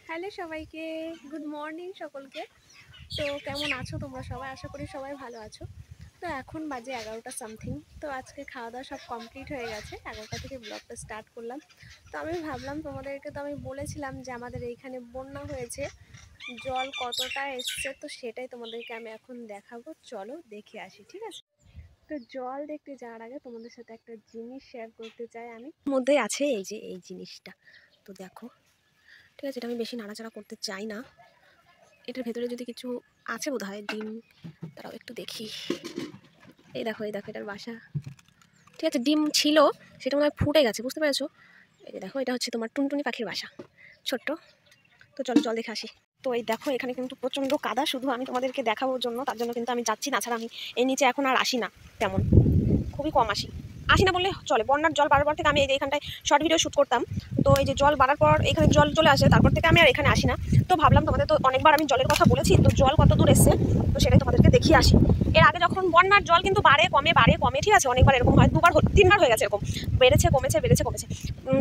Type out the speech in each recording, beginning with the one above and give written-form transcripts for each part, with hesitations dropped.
Hello সবাইকে, good morning সকলকে। তো কেমন আছো তোমরা সবাই? আশা করি সবাই ভালো আছো। তো এখন বাজে 11টা সামথিং। তো আজকে খাওয়া দাওয়া সব কমপ্লিট হয়ে গেছে, 11টা থেকে ব্লগটা স্টার্ট করলাম। তো আমি ভাবলাম তোমাদেরকে, তো আমি বলেছিলাম যে আমাদের এইখানে বন্যা হয়েছে, জল কতটা এসছে, তো সেটাই তোমাদেরকে আমি এখন দেখাবো। চলো দেখে আসি, ঠিক আছে? তো জল দেখতে যাওয়ার আগে তোমাদের সাথে একটা জিনিস শেয়ার করতে চাই। আমি মধ্যে আছে এই যে এই জিনিসটা, তো দেখো, ঠিক আছে? এটা আমি বেশি নাড়াচাড়া করতে চাই না। এটার ভেতরে যদি কিছু আছে বোধ হয়, ডিম, তারাও একটু দেখি। এই দেখো এটার বাসা, ঠিক আছে? ডিম ছিল, সেটা মনে হয় ফুটে গেছে, বুঝতে পেরেছো? এই যে দেখো, এটা হচ্ছে তোমার টুনটুনি পাখির বাসা, ছোট্ট। তো চলো জল দেখে আসি। তো এই দেখো, এখানে কিন্তু প্রচণ্ড কাদা, শুধু আমি তোমাদেরকে দেখাবোর জন্য, তার জন্য কিন্তু আমি যাচ্ছি, না ছাড়া আমি এই নিচে এখন আর আসি না, তেমন খুবই কম আসি না বললে চলে। বন্যার জল বাড়ার পর থেকে আমি এই যে এখানটায় শর্ট ভিডিও শ্যুট করতাম, তো এই যে জল বাড়ার পর এখানে জল চলে আসে, তারপর থেকে আমি আর এখানে আসি না। তো ভাবলাম তোমাদের তো অনেকবার আমি জলের কথা বলেছি, তো জল কত দূর এসছে তো সেটাই তোমাদেরকে দেখিয়ে আসি। এর আগে যখন বন্যার জল কিন্তু বাড়ে কমে, ঠিক আছে? অনেকবার এরকম হয়, 2-3বার হয়ে গেছে এরকম, বেড়েছে কমেছে।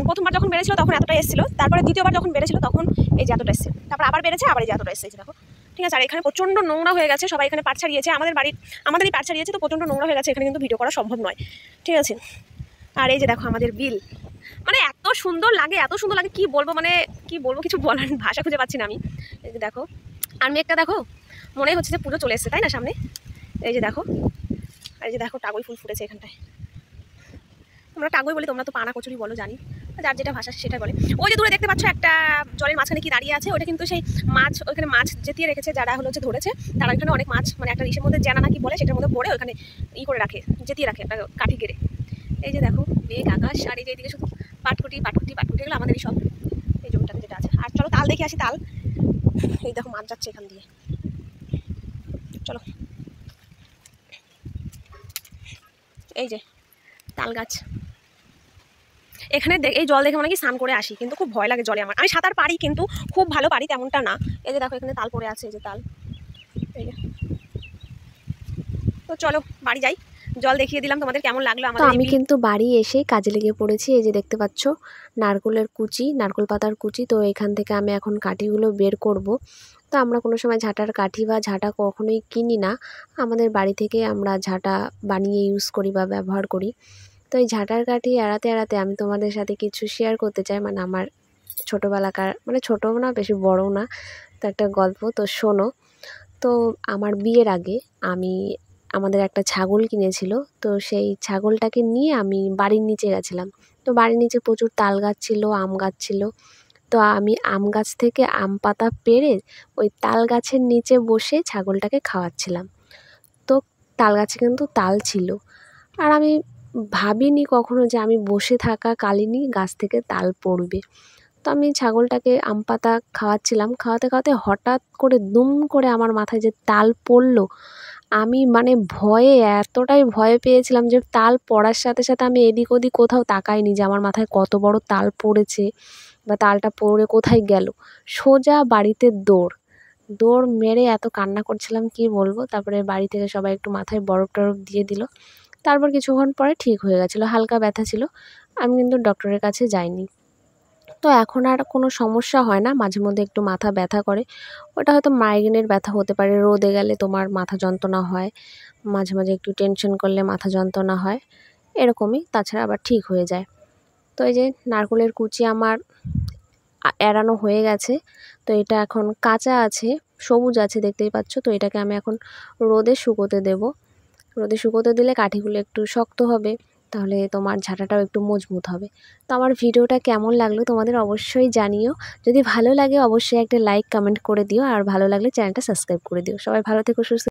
প্রথমবার যখন বেড়েছিল তখন এতটা এসেছিল, তারপরে দ্বিতীয়বার যখন বেড়েছিল তখন এই যে এতটা এসছে, তারপর আবার বেড়েছে, আবার এই যে এতটা এসছে, দেখো, ঠিক আছে? আর এখানে প্রচণ্ড নোংরা হয়ে গেছে, সবাই এখানে পাট ছাড়িয়েছে, আমাদেরই পাট ছাড়িয়েছে, তো প্রচণ্ড নোংরা হয়ে গেছে, এখানে কিন্তু ভিডিও করা সম্ভব নয়, ঠিক আছে? আর এই যে দেখো আমাদের বিল, মানে এত সুন্দর লাগে কি বলবো, কিছু বলার ভাষা খুঁজে পাচ্ছি না আমি। এই যে দেখো, আর মেঘটা দেখো, মনে হচ্ছে যে পুজো চলে এসছে, তাই না সামনে? এই যে দেখো, আর এই যে দেখো টাগই ফুল ফুটেছে এখানটায়। তোমরা টাগই বলি, তোমরা তো পানা কচুরি বলো, জানি, যার যেটা ভাষা সেটা বলে। ওই যে দূরে দেখতে পাচ্ছ একটা জলের মাঝখানে কি দাঁড়িয়ে আছে, ওটা কিন্তু সেই মাছ, ওইখানে মাছ জেতিয়ে রেখেছে, যারা হচ্ছে ধরেছে, তারা ওইখানে অনেক মাছ, মানে একটা ইসের মধ্যে জানা নাকি বলে, সেটার মধ্যে পড়ে ওইখানে করে রাখে, জেতিয়ে রাখে একটা কাঠি কেড়ে। এই যে দেখো মেঘ আকাশ, আর এই যে এইদিকে শুধু পাটকুটি, এগুলো আমাদেরই সব, এই জমিটাতে যেটা আছে। আর চলো তাল দেখে আসি, তাল। এই দেখো মাছ যাচ্ছে এখান দিয়ে, চলো। এই যে তাল গাছ, এখানে এই জল দেখে মনে কি স্নান করে আসি, কিন্তু খুব ভয় লাগে জলে আমার। আমি সাঁতার পারি, কিন্তু খুব ভালো পারি তেমনটা না। এই যে দেখো এখানে তাল পড়ে আছে, এই যে তাল, এই যে। তো চলো বাড়ি যাই, জল দেখিয়ে দিলাম তোমাদের, কেমন লাগলো আমাদের। আমি কিন্তু বাড়ি এসে কাজে লেগে পড়েছি। এই যে দেখতে পাচ্ছ নারকেলের কুচি, নারকেল পাতার কুচি, তো এখান থেকে আমি এখন কাঠিগুলো বের করব। তো আমরা কোনো সময় ঝাঁটার কাঠি বা ঝাঁটা কখনোই কিনি না, আমাদের বাড়ি থেকে আমরা ঝাঁটা বানিয়ে ইউজ করি বা ব্যবহার করি। তো এই ঝাঁটার কাঠি এড়াতে আমি তোমাদের সাথে কিছু শেয়ার করতে চাই, মানে আমার ছোটোবেলাকার, মানে ছোটো না বেশি বড়ও না, তো একটা গল্প, তো শোনো। তো আমার বিয়ের আগে আমাদের একটা ছাগল কিনেছিল, তো সেই ছাগলটাকে নিয়ে আমি বাড়ির নিচে গেছিলাম। তো বাড়ির নিচে প্রচুর তাল গাছ ছিল, আম গাছ ছিল। তো আমি আম গাছ থেকে আম পাতা পেড়ে ওই তাল গাছের নিচে বসে ছাগলটাকে খাওয়াচ্ছিলাম। তো তাল গাছে কিন্তু তাল ছিল, আর আমি ভাবিনি কখনো যে আমি বসে থাকা কালীনই গাছ থেকে তাল পড়বে। তো আমি ছাগলটাকে আম পাতা খাওয়াচ্ছিলাম, খাওয়াতে হঠাৎ করে দুম করে আমার মাথায় যে তাল পড়লো, আমি মানে ভয়ে এতটাই ভয় পেয়েছিলাম যে তাল পড়ার সাথে আমি এদিক ওদিক কোথাও তাকাইনি যে আমার মাথায় কত বড় তাল পড়েছে বা তালটা পড়ে কোথায় গেল। সোজা বাড়িতে দৌড় মেরে এত কান্না করছিলাম কি বলবো। তারপরে বাড়ি থেকে সবাই একটু মাথায় বরফ টরফ দিয়ে দিল। তারপর কিছুক্ষণ পরে ঠিক হয়ে গেছিলো, হালকা ব্যথা ছিল, আমি কিন্তু ডক্টরের কাছে যাইনি। তো এখন আর কোনো সমস্যা হয় না, মাঝে মধ্যে একটু মাথা ব্যথা করে, ওটা হয়তো মাইগ্রেনের ব্যথা হতে পারে, রোদে গেলে তোমার মাথা যন্ত্রণা হয়, মাঝে মাঝে একটু টেনশন করলে মাথা যন্ত্রণা হয়, এরকমই, তাছাড়া আবার ঠিক হয়ে যায়। তো এই যে নারকেলের কুচি আমার এড়ানো হয়ে গেছে, তো এটা এখন কাঁচা আছে, সবুজ আছে দেখতেই পাচ্ছ। তো এটাকে আমি এখন রোদে শুকোতে দেব। রোদে শুকোতে দিলে কাঠিগুলো একটু শক্ত হবে, তাহলে তোমার ঝাঁটাটাও একটু মজবুত হবে। তো আমার ভিডিওটা কেমন লাগলো তোমাদের অবশ্যই জানিও। যদি ভালো লাগে অবশ্যই একটা লাইক কমেন্ট করে দিও, আর ভালো লাগলে চ্যানেলটা সাবস্ক্রাইব করে দিও। সবাই ভালো থেকো, সুস্থ।